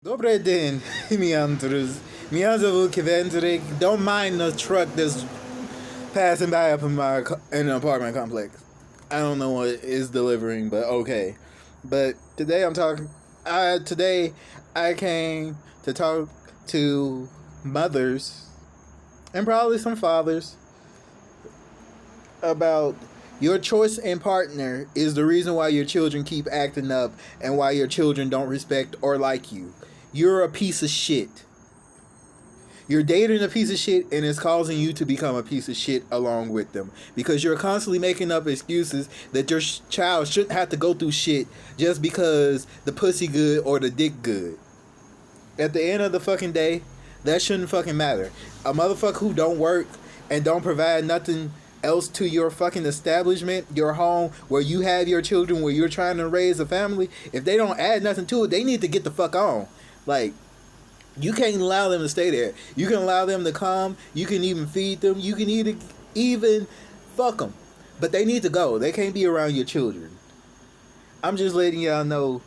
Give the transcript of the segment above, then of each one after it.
Dobre den, meanders. Meander Kevendrik. Don't mind the truck that's passing by up in an apartment complex. I don't know what is delivering, but okay. But today I'm talking. Today I came to talk to mothers and probably some fathers about your choice in partner is the reason why your children keep acting up and why your children don't respect or like you. You're a piece of shit. You're dating a piece of shit and it's causing you to become a piece of shit along with them because you're constantly making up excuses that your child shouldn't have to go through shit just because the pussy good or the dick good. At the end of the fucking day, that shouldn't fucking matter. A motherfucker who don't work and don't provide nothing else to your fucking establishment, your home, where you have your children, where you're trying to raise a family, if they don't add nothing to it, they need to get the fuck on. Like, you can't allow them to stay there. You can allow them to come. You can even feed them. You can even fuck them. But they need to go. They can't be around your children. I'm just letting y'all know.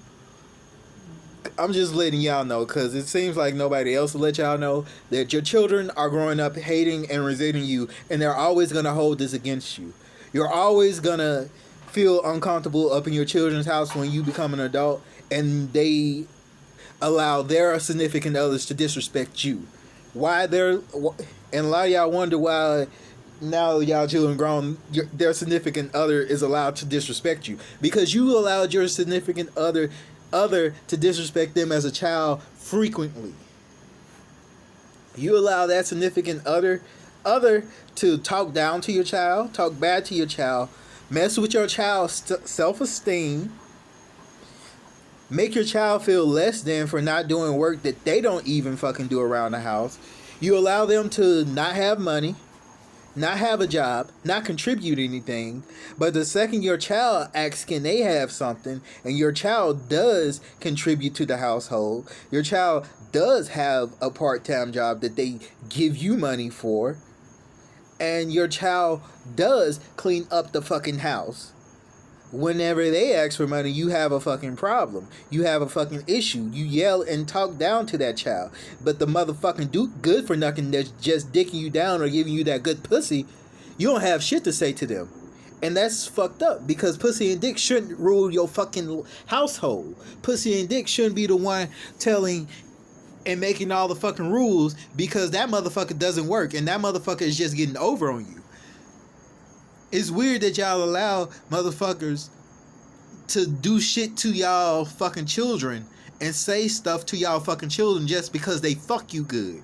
I'm just letting y'all know because it seems like nobody else will let y'all know that your children are growing up hating and resenting you, and they're always going to hold this against you. You're always going to feel uncomfortable up in your children's house when you become an adult and they allow their significant others to disrespect you. Why they're and a lot of y'all wonder why now y'all children grown, their significant other is allowed to disrespect you because you allowed your significant other to disrespect them as a child frequently. You allow that significant other to talk down to your child, talk bad to your child, mess with your child's self-esteem, make your child feel less than for not doing work that they don't even fucking do around the house. You allow them to not have money, not have a job, not contribute anything. But the second your child asks, can they have something, and your child does contribute to the household, your child does have a part-time job that they give you money for, and your child does clean up the fucking house. Whenever they ask for money, you have a fucking problem. You have a fucking issue. You yell and talk down to that child. But the motherfucking dude good for nothing that's just dicking you down or giving you that good pussy, you don't have shit to say to them. And that's fucked up because pussy and dick shouldn't rule your fucking household. Pussy and dick shouldn't be the one telling and making all the fucking rules because that motherfucker doesn't work and that motherfucker is just getting over on you. It's weird that y'all allow motherfuckers to do shit to y'all fucking children and say stuff to y'all fucking children just because they fuck you good.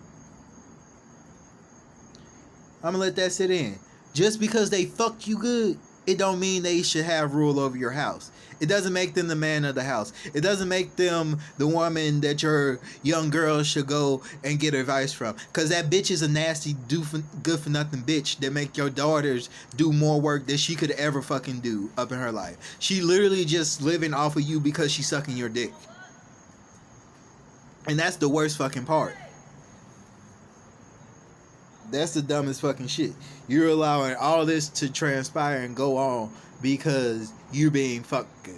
I'm gonna let that sit in. Just because they fuck you good, it don't mean they should have rule over your house. It doesn't make them the man of the house. It doesn't make them the woman that your young girl should go and get advice from. Because that bitch is a nasty, good for nothing bitch that make your daughters do more work than she could ever fucking do up in her life. She literally just living off of you because she's sucking your dick. And that's the worst fucking part. That's the dumbest fucking shit. You're allowing all this to transpire and go on because you're being fucked good.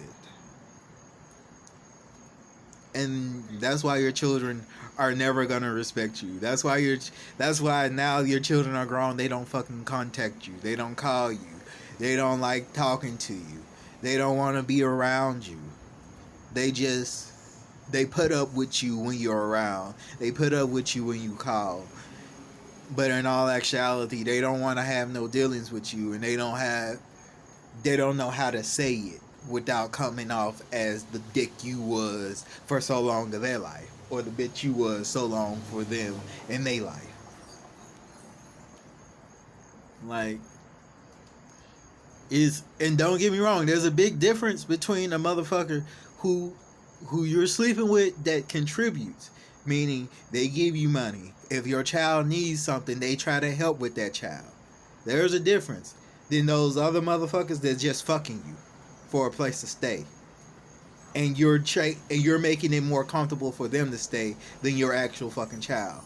And that's why your children are never gonna respect you. That's why now your children are grown, they don't fucking contact you. They don't call you. They don't like talking to you. They don't want to be around you. They put up with you when you're around. They put up with you when you call. But in all actuality, they don't want to have no dealings with you, and they don't know how to say it without coming off as the dick you was for so long of their life, or the bitch you was so long for them in their life. Like, and don't get me wrong, there's a big difference between a motherfucker who you're sleeping with that contributes, meaning they give you money. If your child needs something, they try to help with that child. There's a difference than those other motherfuckers that's just fucking you for a place to stay. And you're making it more comfortable for them to stay than your actual fucking child.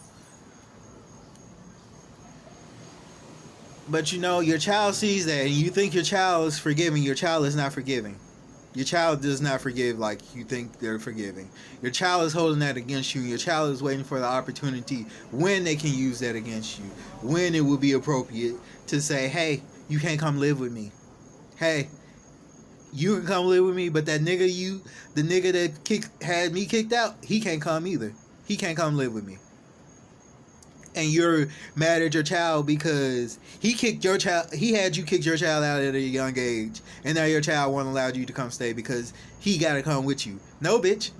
But your child sees that and you think your child is forgiving. Your child is not forgiving. Your child does not forgive like you think they're forgiving. Your child is holding that against you. Your child is waiting for the opportunity when they can use that against you. When it will be appropriate to say, hey, you can't come live with me. Hey, you can come live with me, but the nigga that had me kicked out, he can't come either. He can't come live with me. And you're mad at your child because he had you kick your child out at a young age, and now your child won't allow you to come stay because he gotta come with you. No, bitch.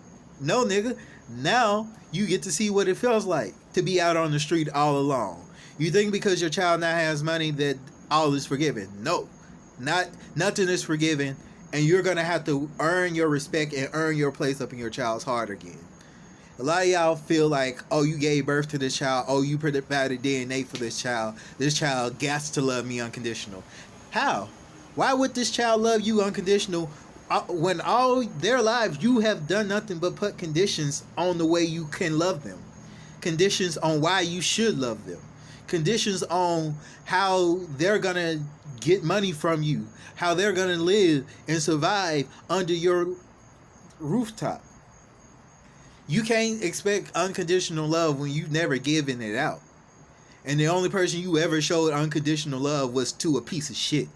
No, nigga. Now you get to see what it feels like to be out on the street all alone. You think because your child now has money that all is forgiven. No. Nothing is forgiven, and you're gonna have to earn your respect and earn your place up in your child's heart again. A lot of y'all feel like, oh, you gave birth to this child. Oh, you provided DNA for this child. This child gets to love me unconditional. How? Why would this child love you unconditional when all their lives you have done nothing but put conditions on the way you can love them? Conditions on why you should love them. Conditions on how they're going to get money from you. How they're going to live and survive under your rooftop. You can't expect unconditional love when you've never given it out. And the only person you ever showed unconditional love was to a piece of shit.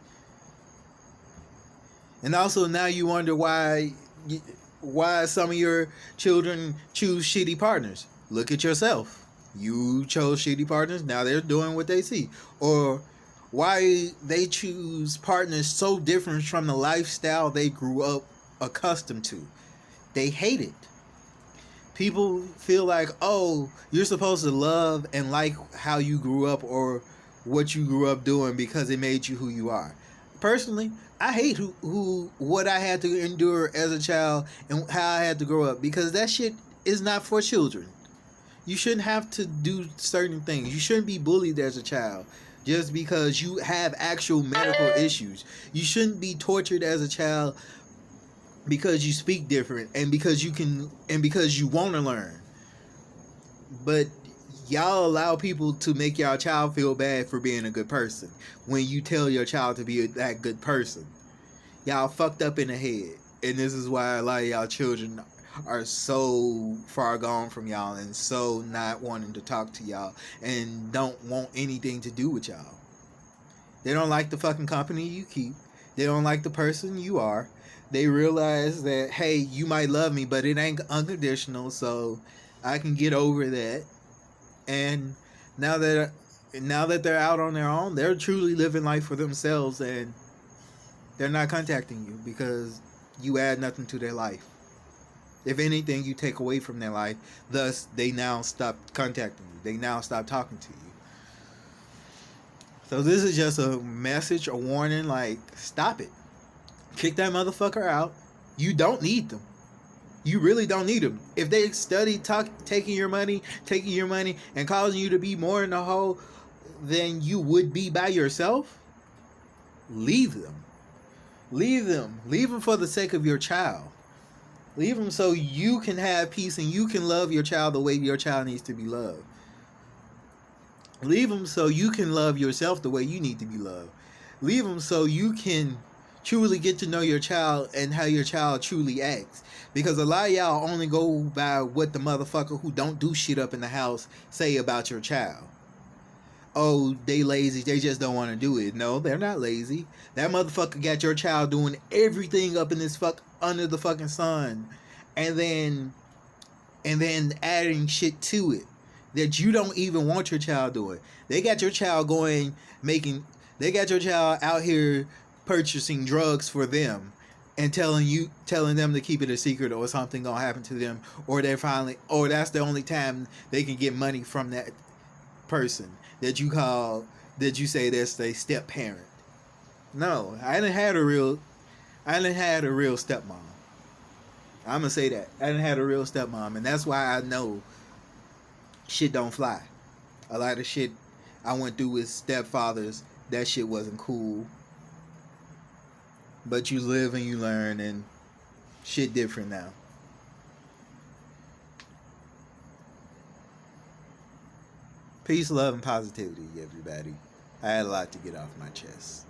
And also now you wonder why some of your children choose shitty partners. Look at yourself. You chose shitty partners, now they're doing what they see. Or why they choose partners so different from the lifestyle they grew up accustomed to. They hate it. People feel like, oh, you're supposed to love and like how you grew up or what you grew up doing because it made you who you are. Personally, I hate what I had to endure as a child and how I had to grow up because that shit is not for children. You shouldn't have to do certain things. You shouldn't be bullied as a child just because you have actual medical issues. You shouldn't be tortured as a child because you speak different and because you want to learn. But y'all allow people to make y'all child feel bad for being a good person when you tell your child to be that good person. Y'all fucked up in the head, and this is why a lot of y'all children are so far gone from y'all and so not wanting to talk to y'all and don't want anything to do with y'all. They don't like the fucking company you keep. They don't like the person you are. They realize that, hey, you might love me, but it ain't unconditional, so I can get over that. And now that they're out on their own, they're truly living life for themselves, and they're not contacting you because you add nothing to their life. If anything, you take away from their life. Thus, they now stop contacting you. They now stop talking to you. So this is just a message, a warning, like, stop it. Kick that motherfucker out. You don't need them. You really don't need them. If they study taking your money, and causing you to be more in the hole than you would be by yourself, leave them. Leave them. Leave them for the sake of your child. Leave them so you can have peace and you can love your child the way your child needs to be loved. Leave them so you can love yourself the way you need to be loved. Leave them so you can truly get to know your child and how your child truly acts. Because a lot of y'all only go by what the motherfucker who don't do shit up in the house say about your child. Oh, they lazy, they just don't want to do it. No, they're not lazy. That motherfucker got your child doing everything up in this under the fucking sun. And then adding shit to it that you don't even want your child doing. They got your child they got your child out here purchasing drugs for them and telling them to keep it a secret or something gonna happen to them, or that's the only time they can get money from that person that you say that's their step parent. No, I didn't had a real stepmom. I'm gonna say that. I didn't had a real stepmom, and that's why I know shit don't fly. A lot of shit I went through with stepfathers, that shit wasn't cool. But you live and you learn, and shit different now. Peace, love, and positivity, everybody. I had a lot to get off my chest.